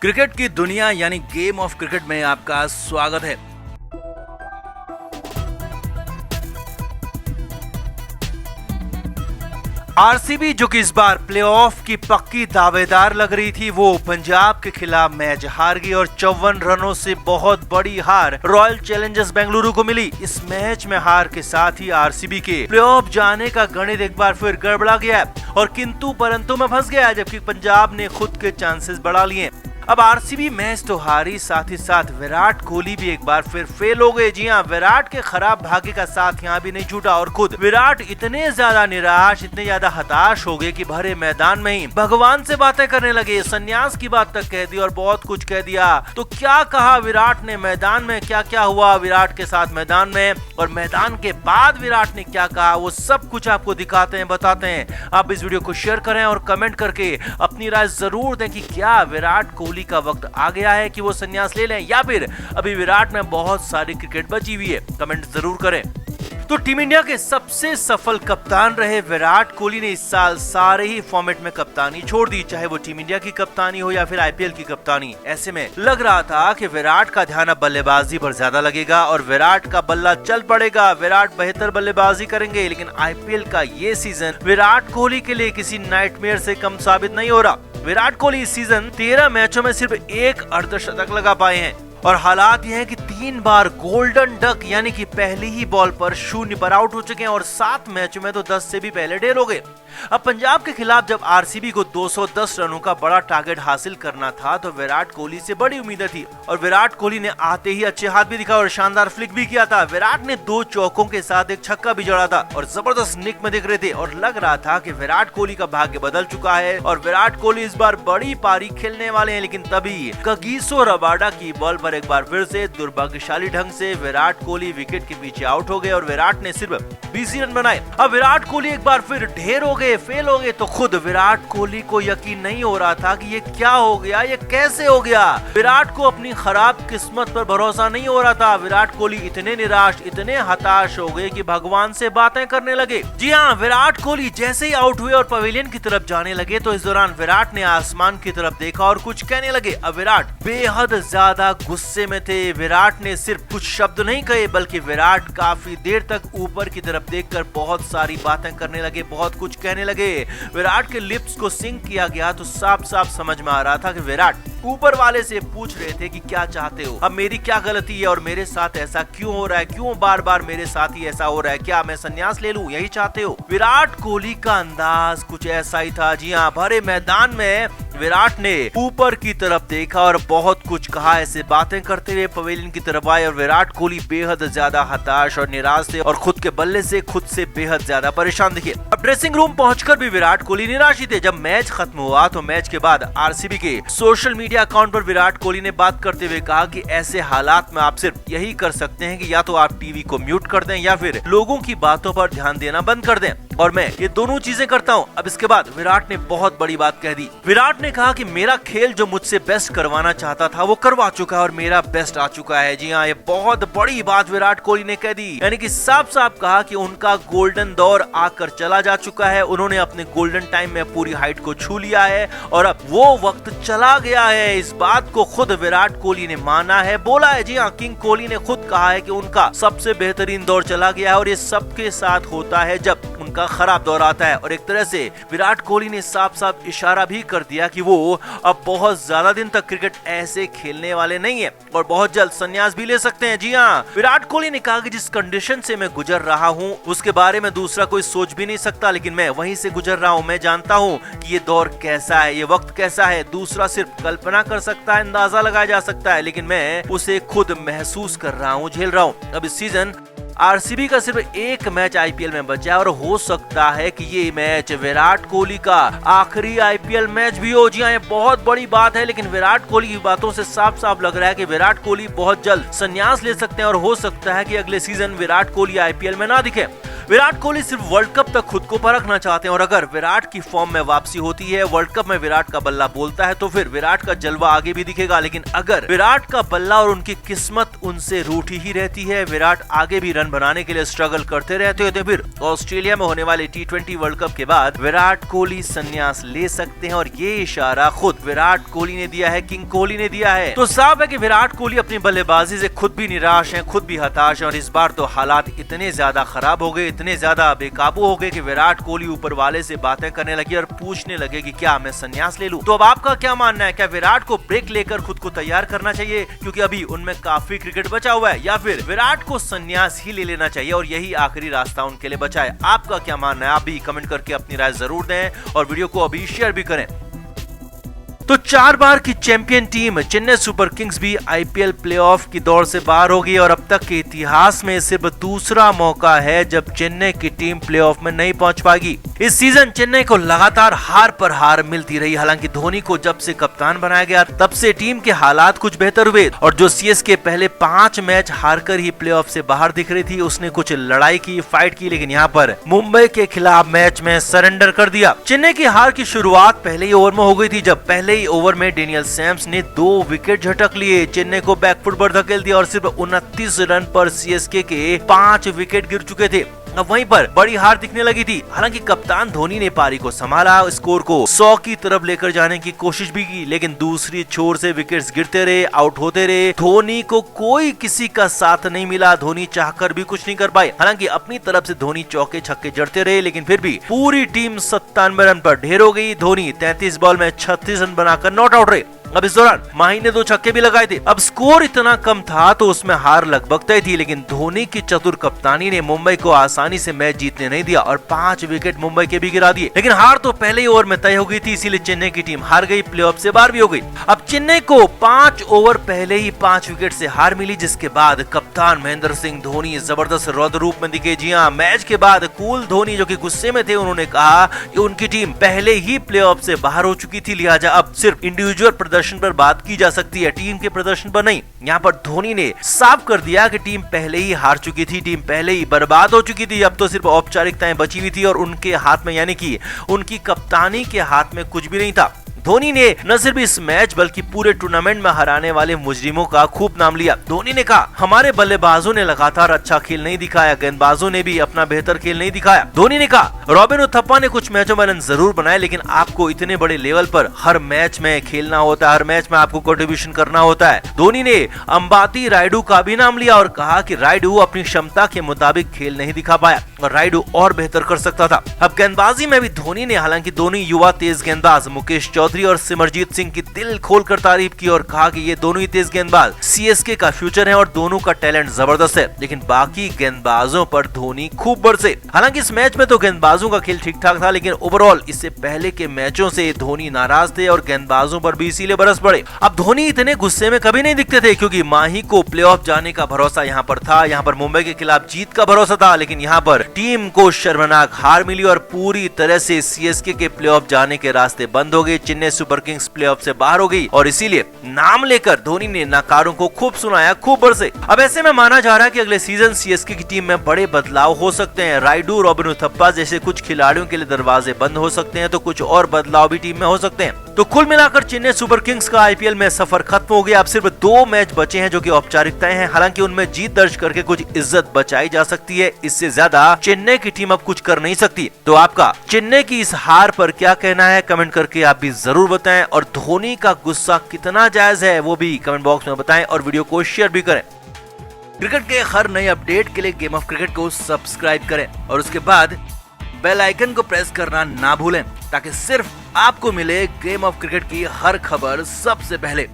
Cricket की दुनिया यानी गेम ऑफ क्रिकेट में आपका स्वागत है। आरसीबी जो कि इस बार प्लेऑफ की पक्की दावेदार लग रही थी, वो पंजाब के खिलाफ मैच हार गई और 54 रनों से बहुत बड़ी हार रॉयल चैलेंजर्स बेंगलुरु को मिली। इस मैच में हार के साथ ही आरसीबी के प्लेऑफ जाने का गणित एक बार फिर गड़बड़ा गया और किंतु परंतु में फंस गया, जबकि पंजाब ने खुद के चांसेस बढ़ा लिए। अब आरसीबी मैच तो हारी, साथ ही साथ विराट कोहली भी एक बार फिर फेल हो गए। जी हां, विराट के खराब भाग्य का साथ यहां भी नहीं छूटा और खुद विराट इतने ज्यादा निराश, इतने ज्यादा हताश हो गए कि भरे मैदान में ही भगवान से बातें करने लगे, संन्यास की बात तक कह दी और बहुत कुछ कह दिया। तो क्या कहा विराट ने मैदान में, क्या क्या हुआ विराट के साथ मैदान में और मैदान के बाद विराट ने क्या कहा, वो सब कुछ आपको दिखाते हैं, बताते हैं। आप इस वीडियो को शेयर करें और कमेंट करके अपनी राय जरूर दें कि क्या विराट कोहली का वक्त आ गया है कि वो संन्यास ले लें या फिर अभी विराट में बहुत सारी क्रिकेट बची हुई है। कमेंट जरूर करें। तो टीम इंडिया के सबसे सफल कप्तान रहे विराट कोहली ने इस साल सारे ही फॉर्मेट में कप्तानी छोड़ दी, चाहे वो टीम इंडिया की कप्तानी हो या फिर आईपीएल की कप्तानी। ऐसे में लग रहा था कि विराट का ध्यान अब बल्लेबाजी पर ज्यादा लगेगा और विराट का बल्ला चल पड़ेगा, विराट बेहतर बल्लेबाजी करेंगे। लेकिन आईपीएल का ये सीजन विराट कोहली के लिए किसी नाइटमेयर से कम साबित नहीं हो रहा। विराट कोहली इस सीजन 13 मैचों में सिर्फ एक अर्धशतक लगा पाए हैं और हालात ये हैं कि 3 बार गोल्डन डक यानी कि पहली ही बॉल पर 0 पर आउट हो चुके हैं और 7 मैचों में तो 10 से भी पहले ढेर हो गए। अब पंजाब के खिलाफ जब आरसीबी को 210 रनों का बड़ा टारगेट हासिल करना था तो विराट कोहली से बड़ी उम्मीदें थी और विराट कोहली ने आते ही अच्छे हाथ भी दिखा और शानदार फ्लिक भी किया था। विराट ने 2 चौकों के साथ एक छक्का भी जड़ा था और जबरदस्त निक में दिख रहे थे और लग रहा था कि विराट कोहली का भाग्य बदल चुका है और विराट कोहली इस बार बड़ी पारी खेलने वाले हैं। लेकिन तभी कगिसो रबाडा की बॉल पर एक बार फिर से दुर्भाग्यशाली ढंग से विराट कोहली विकेट के पीछे आउट हो गए और विराट ने सिर्फ 20 रन बनाए। अब विराट कोहली एक बार फिर ढेर हो गए, फेल हो गए। तो खुद विराट कोहली को यकीन नहीं हो रहा था कि ये क्या हो गया, ये कैसे हो गया। विराट को अपनी खराब किस्मत पर भरोसा नहीं हो रहा था। विराट कोहली इतने निराश, इतने हताश हो गए कि भगवान से बातें करने लगे। जी हाँ, विराट कोहली जैसे ही आउट हुए और पवेलियन की तरफ जाने लगे तो इस दौरान विराट ने आसमान की तरफ देखा और कुछ कहने लगे। अब विराट बेहद ज्यादा गुस्से में थे। विराट ने सिर्फ कुछ शब्द नहीं कहे बल्कि विराट काफी देर तक ऊपर की तरफ देखकर बहुत सारी बातें करने लगे, बहुत कुछ कहने लगे। विराट के लिप्स को सिंक किया गया तो साफ साफ समझ में आ रहा था कि विराट ऊपर वाले से पूछ रहे थे कि क्या चाहते हो, अब मेरी क्या गलती है और मेरे साथ ऐसा क्यों हो रहा है, क्यों बार बार मेरे साथ ही ऐसा हो रहा है, क्या मैं संन्यास ले लूं, यही चाहते हो। विराट कोहली का अंदाज कुछ ऐसा ही था। जी हाँ, भरे मैदान में विराट ने ऊपर की तरफ देखा और बहुत कुछ कहा। ऐसे बातें करते हुए पवेलियन की तरफ आए और विराट कोहली बेहद ज्यादा हताश और निराश थे और खुद के बल्ले से खुद से बेहद ज्यादा परेशान दिखे। अब ड्रेसिंग रूम पहुंचकर भी विराट कोहली निराश ही थे। जब मैच खत्म हुआ तो मैच के बाद आरसीबी के सोशल मीडिया अकाउंट पर विराट कोहली ने बात करते हुए कहा कि ऐसे हालात में आप सिर्फ यही कर सकते हैं कि या तो आप टीवी को म्यूट कर दें या फिर लोगों की बातों पर ध्यान देना बंद कर दें और मैं ये दोनों चीजें करता हूँ। अब इसके बाद विराट ने बहुत बड़ी बात कह दी। विराट ने कहा कि मेरा खेल जो मुझसे बेस्ट करवाना चाहता था वो करवा चुका है और मेरा बेस्ट आ चुका है। जी हाँ, ये बहुत बड़ी बात विराट कोहली ने कह दी, यानी कि साफ साफ कहा कि उनका गोल्डन दौर आकर चला जा चुका है। उन्होंने अपने गोल्डन टाइम में पूरी हाइट को छू लिया है और अब वो वक्त चला गया है। इस बात को खुद विराट कोहली ने माना है, बोला है। जी हाँ, किंग कोहली ने खुद कहा है कि उनका सबसे बेहतरीन दौर चला गया है और ये सबके साथ होता है जब उनका खराब दौर आता है। और एक तरह से विराट कोहली ने साफ साफ इशारा भी कर दिया कि वो अब बहुत ज्यादा दिन तक क्रिकेट ऐसे खेलने वाले नहीं है और बहुत जल्द संन्यास भी ले सकते हैं। जी हाँ, विराट कोहली ने कहा कि जिस कंडीशन से मैं गुजर रहा हूँ उसके बारे में दूसरा कोई सोच भी नहीं सकता, लेकिन मैं वहीं से गुजर रहा हूँ। मैं जानता हूँ कि ये दौर कैसा है, ये वक्त कैसा है। दूसरा सिर्फ कल्पना कर सकता है, अंदाजा लगाया जा सकता है, लेकिन मैं उसे खुद महसूस कर रहा हूँ, झेल रहा हूँ। अब इस सीजन आरसीबी का सिर्फ एक मैच आईपीएल में बचा है और हो सकता है कि ये मैच विराट कोहली का आखिरी आईपीएल मैच भी हो। जी हाँ, ये बहुत बड़ी बात है, लेकिन विराट कोहली की बातों से साफ साफ लग रहा है कि विराट कोहली बहुत जल्द संन्यास ले सकते हैं और हो सकता है कि अगले सीजन विराट कोहली आईपीएल में ना दिखे। विराट कोहली सिर्फ वर्ल्ड कप तक खुद को परखना चाहते हैं और अगर विराट की फॉर्म में वापसी होती है, वर्ल्ड कप में विराट का बल्ला बोलता है, तो फिर विराट का जलवा आगे भी दिखेगा। लेकिन अगर विराट का बल्ला और उनकी किस्मत उनसे रूठी ही रहती है, विराट आगे भी रन बनाने के लिए स्ट्रगल करते रहते हैं, तो फिर ऑस्ट्रेलिया में होने वाले T20 वर्ल्ड कप के बाद विराट कोहली संन्यास ले सकते हैं। और ये इशारा खुद विराट कोहली ने दिया है, किंग कोहली ने दिया है। तो साफ है कि विराट कोहली अपनी बल्लेबाजी से खुद भी निराश हैं, खुद भी हताश हैं और इस बार तो हालात इतने ज्यादा खराब हो गए, इतने ज्यादा बेकाबू हो गए कि विराट कोहली ऊपर वाले से बातें करने लगी और पूछने लगे कि क्या मैं संन्यास ले लूं। तो अब आपका क्या मानना है? क्या विराट को ब्रेक लेकर खुद को तैयार करना चाहिए क्योंकि अभी उनमें काफी क्रिकेट बचा हुआ है, या फिर विराट को संन्यास ही ले लेना चाहिए और यही आखिरी रास्ता उनके लिए बचा है? आपका क्या मानना है? आप भी कमेंट करके अपनी राय जरूर दें और वीडियो को अभी शेयर भी करें। तो 4 बार की champion team Chennai super Kings भी आईपीएल प्लेऑफ की दौड़ से बाहर हो गई और अब तक के इतिहास में सिर्फ दूसरा मौका है जब चेन्नई की टीम प्लेऑफ में नहीं पहुंच पाएगी। इस सीजन चेन्नई को लगातार हार पर हार मिलती रही। हालांकि धोनी को जब से कप्तान बनाया गया तब से टीम के हालात कुछ बेहतर हुए और जो सीएसके पहले 5 मैच हारकर ही प्लेऑफ से बाहर दिख रही थी, उसने कुछ लड़ाई की, फाइट की, लेकिन यहाँ पर मुंबई के खिलाफ मैच में सरेंडर कर दिया। चेन्नई की हार की शुरुआत पहले ही ओवर में हो गई थी जब पहले ओवर में डेनियल सैम्स ने 2 विकेट झटक लिए, चेन्नई को बैकफुट पर धकेल दिया और सिर्फ 29 रन पर सीएसके के 5 विकेट गिर चुके थे। अब वहीं पर बड़ी हार दिखने लगी थी। हालांकि कप्तान धोनी ने पारी को संभाला, स्कोर को 100 की तरफ लेकर जाने की कोशिश भी की, लेकिन दूसरी छोर से विकेट्स गिरते रहे, आउट होते रहे। धोनी को कोई किसी का साथ नहीं मिला, धोनी चाहकर भी कुछ नहीं कर पाए। हालांकि अपनी तरफ से धोनी चौके छक्के जड़ते रहे, लेकिन फिर भी पूरी टीम 97 रन पर ढेर हो गई। धोनी 33 बॉल में 36 रन बनाकर नॉट आउट रहे। अब इस दौरान माही ने 2 छक्के भी लगाए थे। अब स्कोर इतना कम था तो उसमें हार लगभग तय थी, लेकिन धोनी की चतुर कप्तानी ने मुंबई को आसानी से मैच जीतने नहीं दिया और 5 विकेट मुंबई के भी गिरा दिए। लेकिन हार तो पहले ही ओवर में तय हो गई थी, इसीलिए चेन्नई की टीम हार गई, प्लेऑफ से बाहर भी हो गई। अब चेन्नई को 5 ओवर पहले ही 5 विकेट से हार मिली, जिसके बाद कप्तान महेंद्र सिंह धोनी जबरदस्त रौद्र रूप में दिखे। जी हाँ, मैच के बाद कूल धोनी जो कि गुस्से में थे, उन्होंने कहा कि उनकी टीम पहले ही प्लेऑफ से बाहर हो चुकी थी, लिहाजा अब सिर्फ इंडिविजुअल प्रदर्शन पर बात की जा सकती है, टीम के प्रदर्शन पर नहीं। यहाँ पर धोनी ने साफ कर दिया कि टीम पहले ही हार चुकी थी, टीम पहले ही बर्बाद हो चुकी थी, अब तो सिर्फ औपचारिकताएं बची हुई थी और उनके हाथ में, यानी कि उनकी कप्तानी के हाथ में कुछ भी नहीं था। धोनी ने न सिर्फ इस मैच बल्कि पूरे टूर्नामेंट में हराने वाले मुजरिमों का खूब नाम लिया। धोनी ने कहा, हमारे बल्लेबाजों ने लगातार अच्छा खेल नहीं दिखाया, गेंदबाजों ने भी अपना बेहतर खेल नहीं दिखाया। धोनी ने कहा, रॉबिन उथप्पा ने कुछ मैचों में रन जरूर बनाए, लेकिन आपको इतने बड़े लेवल पर हर मैच में खेलना होता है, हर मैच में आपको कंट्रीब्यूशन करना होता है। धोनी ने अंबाती रायडू का भी नाम लिया और कहा कि रायडू अपनी क्षमता के मुताबिक खेल नहीं दिखा पाया और रायडू और बेहतर कर सकता था। अब गेंदबाजी में भी धोनी ने हालांकि दोनों युवा तेज गेंदबाज मुकेश चौधरी और सिमरजीत सिंह की दिल खोलकर तारीफ की और कहा कि ये दोनों ही तेज गेंदबाज सीएसके का फ्यूचर है और दोनों का टैलेंट जबरदस्त है। लेकिन बाकी गेंदबाजों पर धोनी खूब बरसे। हालांकि इस मैच में तो गेंदबाजों का खेल ठीक ठाक था, लेकिन ओवरऑल इससे पहले के मैचों से धोनी नाराज थे और गेंदबाजों पर भी इसीलिए बरस पड़े। अब धोनी इतने गुस्से में कभी नहीं दिखते थे क्योंकि माही को प्लेऑफ जाने का भरोसा यहाँ पर था, यहाँ पर मुंबई के खिलाफ जीत का भरोसा था, लेकिन यहाँ पर टीम को शर्मनाक हार मिली और पूरी तरह से सीएसके के प्लेऑफ जाने के रास्ते बंद हो गए। चेन्नई सुपर किंग्स प्लेऑफ से बाहर हो गई और इसीलिए नाम लेकर धोनी ने नकारों को खूब सुनाया, खूब बरसे। अब ऐसे में माना जा रहा है कि अगले सीजन सीएसके की टीम में बड़े बदलाव हो सकते हैं। रायडू, रॉबिन उथप्पा जैसे कुछ खिलाड़ियों के लिए दरवाजे बंद हो सकते हैं, तो कुछ और बदलाव भी टीम में हो सकते हैं। तो कुल मिलाकर चेन्नई सुपर किंग्स का आईपीएल में सफर खत्म हो गया। अब सिर्फ 2 मैच बचे हैं जो कि औपचारिकताएं हैं, हालांकि उनमें जीत दर्ज करके कुछ इज्जत बचाई जा सकती है। इससे ज्यादा चेन्नई की टीम अब कुछ कर नहीं सकती। तो आपका चेन्नई की इस हार पर क्या कहना है, कमेंट करके आप भी जरूर बताएं और धोनी का गुस्सा कितना जायज है वो भी कमेंट बॉक्स में बताएं और वीडियो को शेयर भी करें। क्रिकेट के हर नए अपडेट के लिए गेम ऑफ क्रिकेट को सब्सक्राइब करें और उसके बाद बेल आइकन को प्रेस करना ना भूलें ताकि सिर्फ आपको मिले गेम ऑफ क्रिकेट की हर खबर सबसे पहले।